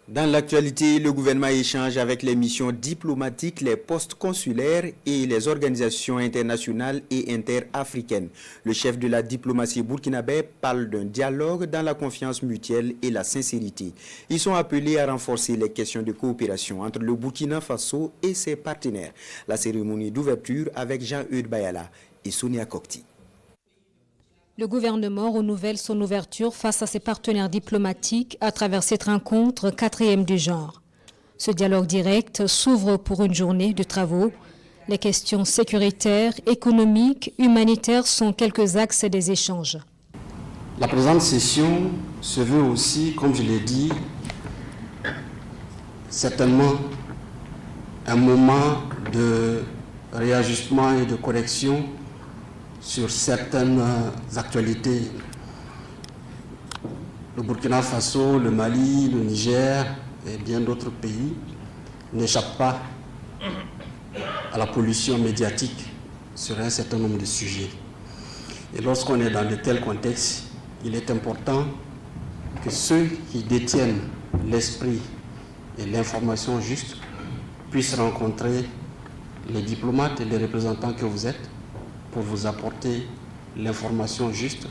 Dans l'actualité, le gouvernement échange avec les missions diplomatiques, les postes consulaires et les organisations internationales et interafricaines. Le chef de la diplomatie burkinabé parle d'un dialogue dans la confiance mutuelle et la sincérité. Ils sont appelés à renforcer les questions de coopération entre le Burkina Faso et ses partenaires. La cérémonie d'ouverture avec Jean-Eudes Bayala et Sonia Kokti. Le gouvernement renouvelle son ouverture face à ses partenaires diplomatiques à travers cette rencontre 4e du genre. Ce dialogue direct s'ouvre pour une journée de travaux. Les questions sécuritaires, économiques, humanitaires sont quelques axes des échanges. La présente session se veut aussi, comme je l'ai dit, certainement un moment de réajustement et de correction sur certaines actualités. Le Burkina Faso, le Mali, le Niger et bien d'autres pays n'échappent pas à la pollution médiatique sur un certain nombre de sujets. Et lorsqu'on est dans de tels contextes, il est important que ceux qui détiennent l'esprit et l'information juste puissent rencontrer les diplomates et les représentants que vous êtes pour vous apporter l'information juste,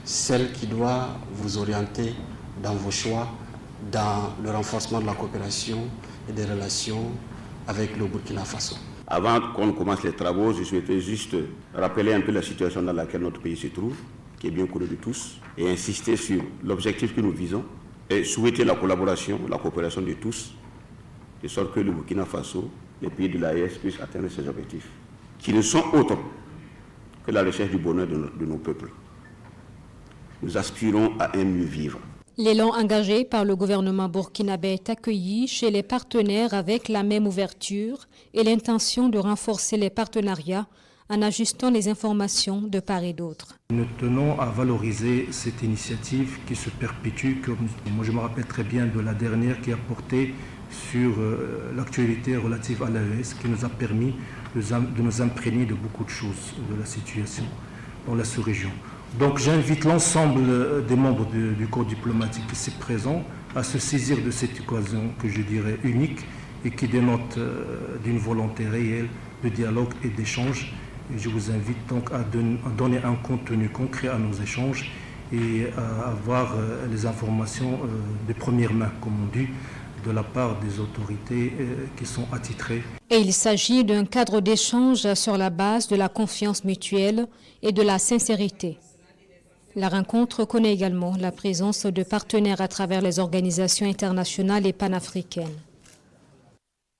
celle qui doit vous orienter dans vos choix, dans le renforcement de la coopération et des relations avec le Burkina Faso. Avant qu'on commence les travaux, je souhaitais juste rappeler un peu la situation dans laquelle notre pays se trouve, qui est bien connue de tous, et insister sur l'objectif que nous visons, et souhaiter la collaboration, la coopération de tous, de sorte que le Burkina Faso, les pays de l'AES puissent atteindre ces objectifs, qui ne sont autres que la recherche du bonheur de nos peuples. Nous aspirons à un mieux vivre. L'élan engagé par le gouvernement burkinabé est accueilli chez les partenaires avec la même ouverture et l'intention de renforcer les partenariats en ajustant les informations de part et d'autre. Nous tenons à valoriser cette initiative qui se perpétue. Moi, je me rappelle très bien de la dernière qui a porté sur l'actualité relative à l'AES, qui nous a permis de nous imprégner de beaucoup de choses de la situation dans la sous-région. Donc j'invite l'ensemble des membres du corps diplomatique ici présents à se saisir de cette occasion que je dirais unique et qui dénote d'une volonté réelle de dialogue et d'échange. Et je vous invite donc à donner un contenu concret à nos échanges et à avoir les informations de première main, comme on dit, de la part des autorités qui sont attitrées. Et il s'agit d'un cadre d'échange sur la base de la confiance mutuelle et de la sincérité. La rencontre connaît également la présence de partenaires à travers les organisations internationales et panafricaines.